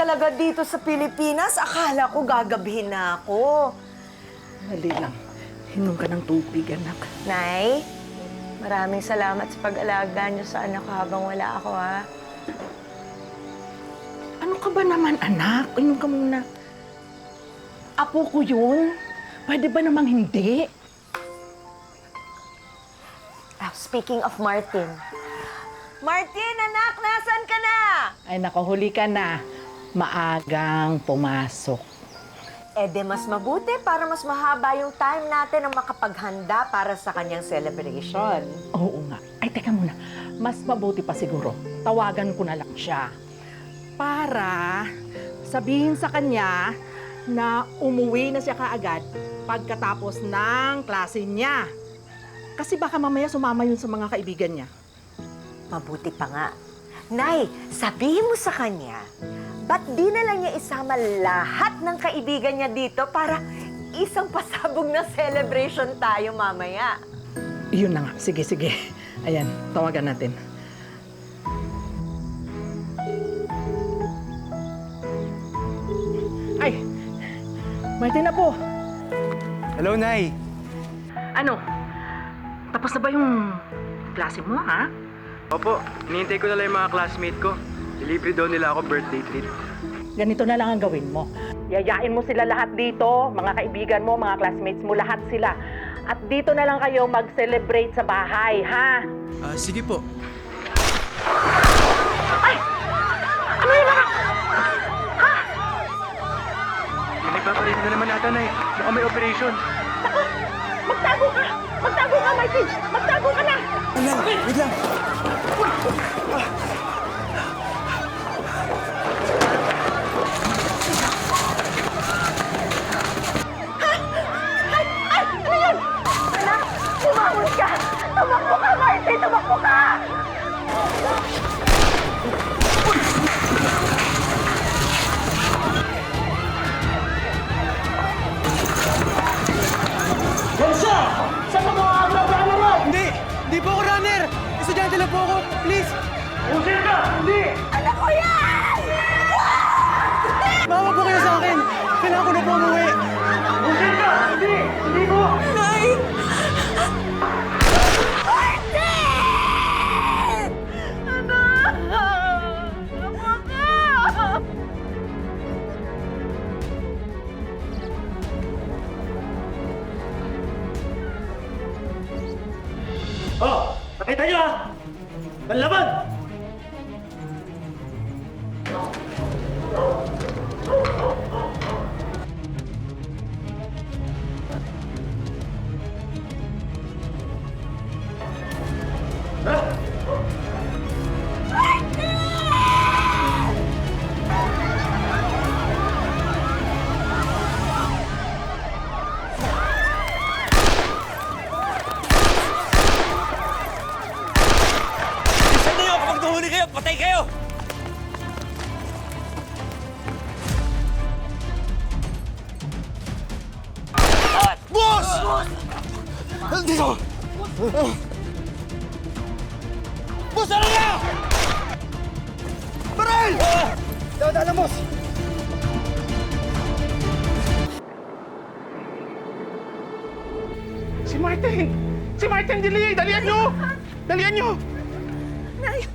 talaga dito sa Pilipinas. Akala ko gagabihin na ako. Dali lang. Hinom ka ng tubig, anak. Nay, maraming salamat sa pag-alaga niyo sa anak ko habang wala ako, ha? Ano ka ba naman, anak? Inom ka muna. Apo ko yun. Pwede ba namang hindi? Speaking of Martin. Martin, anak, nasan ka na? Ay, nako, huli ka na. Maagang pumasok. Mas mabuti para mas mahaba yung time natin ang makapaghanda para sa kanyang celebration. Oo nga. Ay, teka muna. Mas mabuti pa siguro. Tawagan ko na lang siya. Para sabihin sa kanya na umuwi na siya kaagad pagkatapos ng klase niya. Kasi baka mamaya sumama yun sa mga kaibigan niya. Mabuti pa nga. Nay, sabihin mo sa kanya, ba't di na lang niya isama lahat ng kaibigan niya dito para isang pasabog na celebration tayo mamaya? Yun na nga. Sige, sige. Ayan, tawagan natin. Ay! Martin na po. Hello, Nay. Ano? Tapos na ba yung klase mo, ha? Opo, hinihintay ko na lang yung mga classmate ko. Delivery daw nila ako birthday treat. Ganito na lang ang gawin mo. Yayain mo sila lahat dito, mga kaibigan mo, mga classmates mo, lahat sila. At dito na lang kayo mag-celebrate sa bahay, ha? Sige po. Ay! Ano yun, anak? Ha? May nagpaparito na naman ata, Nay. Mukhang may operation. Ako! Magtago ka! Magtago ka, Martin! Magtago ka na! Wait lang! Ay! Ano yun? Anak! Bumangon ka! Tumakbo ka, Martin! Tumakbo ka! Hindi! Hindi po ako runner! Estudyante lang po ako! Please! Anak ko yan! Maawa po kayo sa akin! Kailangan ko na po umuwi! Nay! Martin! Anak! Anak ka! Oh, nakita niyo ah! Panlaban! Bilisan niyo! Kapag tuhuli kayo, patay kayo! Boss! Dito! Boss, ano na? Baril! Dadaan, boss! Si Martin! Si Martin Dili! Dalian nyo! Dalian nyo! Nay!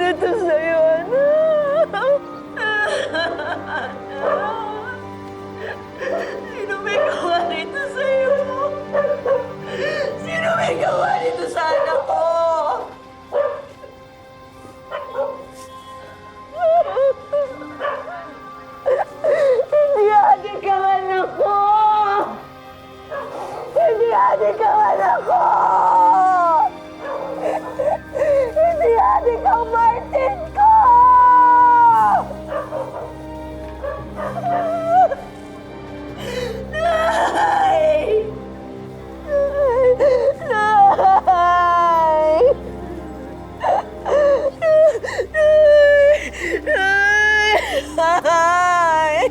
ganito sa'yo, anak? Sino may gawa nito sa'yo? Sino may gawa nito sa anak ko? Hindi adik ang anak ko! Hindi adik ang anak ko! Hindi adik ang Martin ko! Nay! Nay! Nay!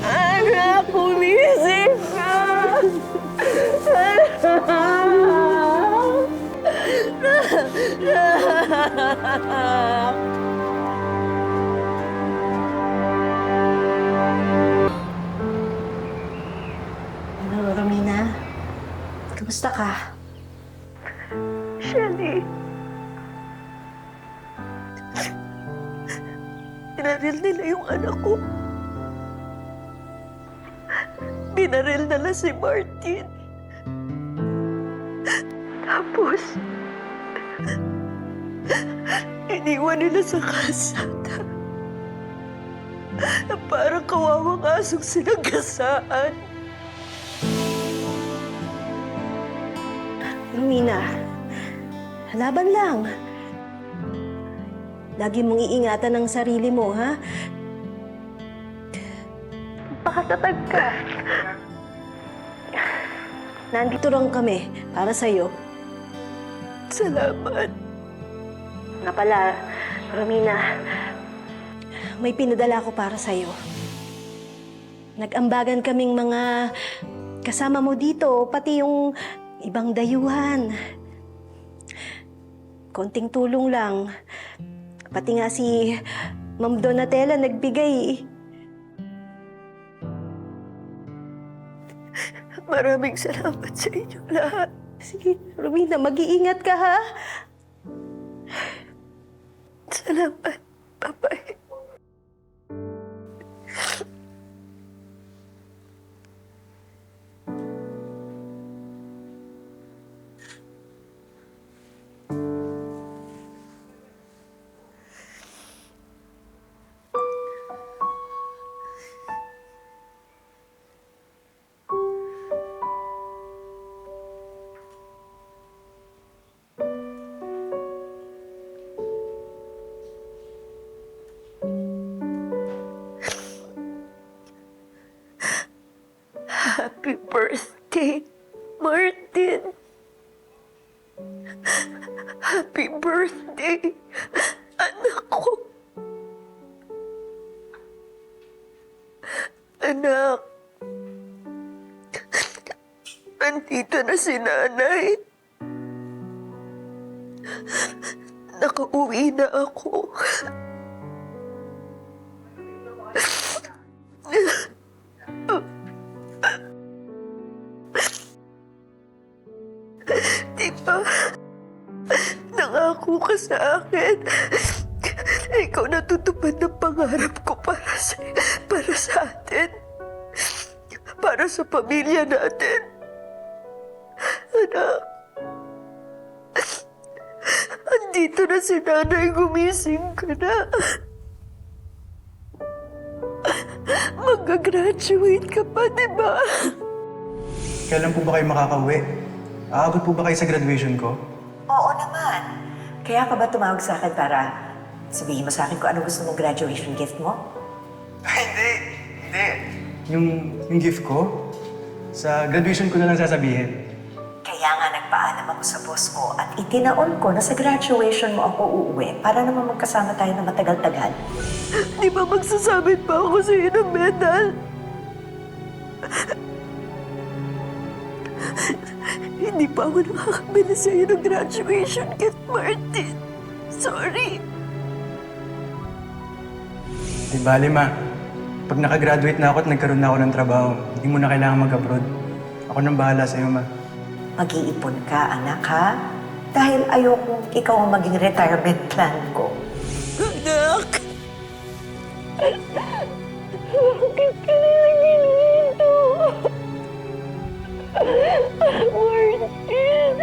Anak, kumising ka! Anak! Ano, Romina? Kamusta ka? Shelly. Binaril nila yung anak ko. Binaril nila si Martin. Tapos, iniwan nila sa kalsada. Na parang kawawang asong sinagasaan. Romina, laban lang. Lagi mong iingatan ang sarili mo, ha? Pakatatag ka. Nandito lang kami para sa'yo. Salamat. Nga pala, Romina, may pinadala ko para sa'yo. Nag-ambagan kaming mga kasama mo dito, pati yung ibang dayuhan. Konting tulong lang. Pati nga si Ma'am Donatella nagbigay. Maraming salamat sa inyo lahat. Sige, Romina, mag-iingat ka, ha? Salamat. Bye-bye. Happy birthday, Martin. Happy birthday, anak ko. Anak, andito na si nanay. Nakauwi na ako. Diba, nangako ka sa akin. Ikaw natutupad ng pangarap ko para sa atin. Para sa pamilya natin. Anak, andito na si nanay, gumising ka na. Mag-graduate ka pa, diba? Kailan po ba kayo makakauwi? Aabot po ba kayo sa graduation ko? Oo naman. Kaya ka ba tumawag sa akin para sabihin mo sa akin kung ano gusto mong graduation gift mo? Hindi. Yung gift ko, sa graduation ko na lang sasabihin. Kaya nga nagpaalam ako sa boss ko at itinaon ko na sa graduation mo ako uuwi para naman magkasama tayo na matagal-tagal. Di ba magsasabit pa ako sa iyo ng medal? Hindi pa ako nakakabili sa iyo ng graduation gift, Martin. Sorry. Di bali, ma. Pag nakagraduate na ako at nagkaroon na ako ng trabaho, hindi mo na kailangan mag-abroad. Ako nang bahala sa'yo, ma. Mag-iipon ka, anak, ha? Dahil ayokong ikaw ang maging retirement plan ko. Anak! Bakit ka nila ginito? Martin!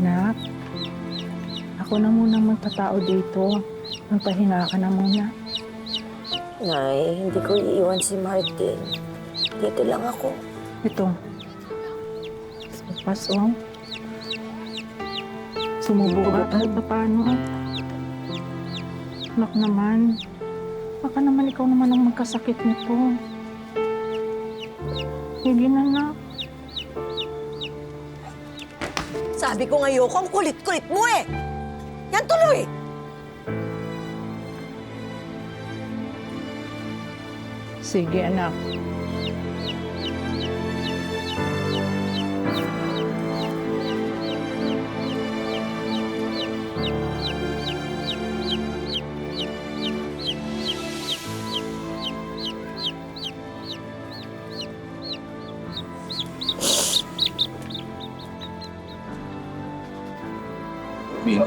Nak, ako na muna magtatao dito. Magpahinga ka na muna. Nay, hindi ko iiwan si Martin. Dito lang ako. Ito. Sopas, oh. Sumubo ka kahit pa paano. Anak naman. Baka naman ikaw naman ang magkasakit nito. Sige na, nak. Sabi ko ngayoko, ang kulit-kulit mo eh! Yan tuloy! Sige, anak. Min,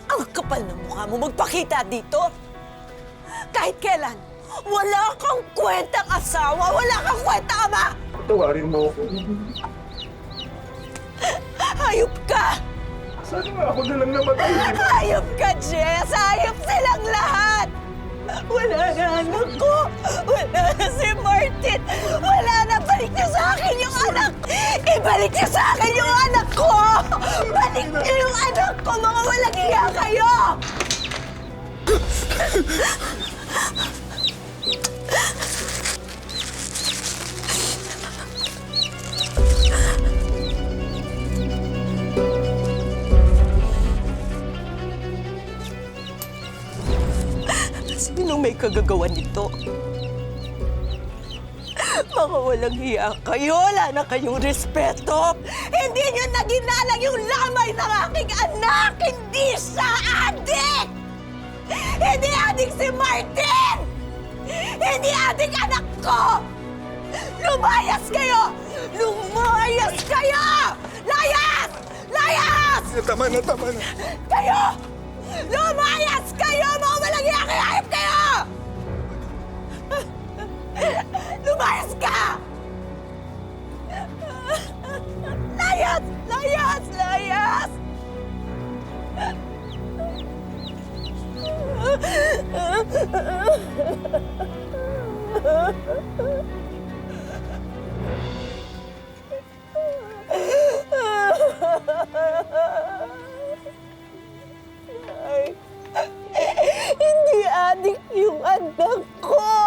Ang kapal ng mukha mo magpakita dito! Kahit kailan, wala kang kwentang asawa, wala kang kwentang ama! tawarin mo ako. Hayop ka! Sana nga ako na lang namatay. Hayop ka, Jess! Hayop silang lahat! Wala na anak ko! Wala na si Martin! Wala na! Balik niyo sa akin yung anak! Ibalik niyo sa akin yung anak ko! Balik niyo yung anak ko! Mga walang iya kayo! Sinong may kagagawa nito? Mga walang hiya kayo, wala na kayong respeto. Hindi niyo naginalang yung lamay ng aking anak! Hindi siya adik! Hindi adik si Martin! Hindi adik anak ko! Lumayas kayo! Lumayas kayo! Layas! Layas! Tama na, tama na. Kayo! Lumayas kayo! Mga walang hiya kayo! Hayop kayo! Lumayas ka! Layas! Layas! Layas! Ay, hindi adik yung anak ko!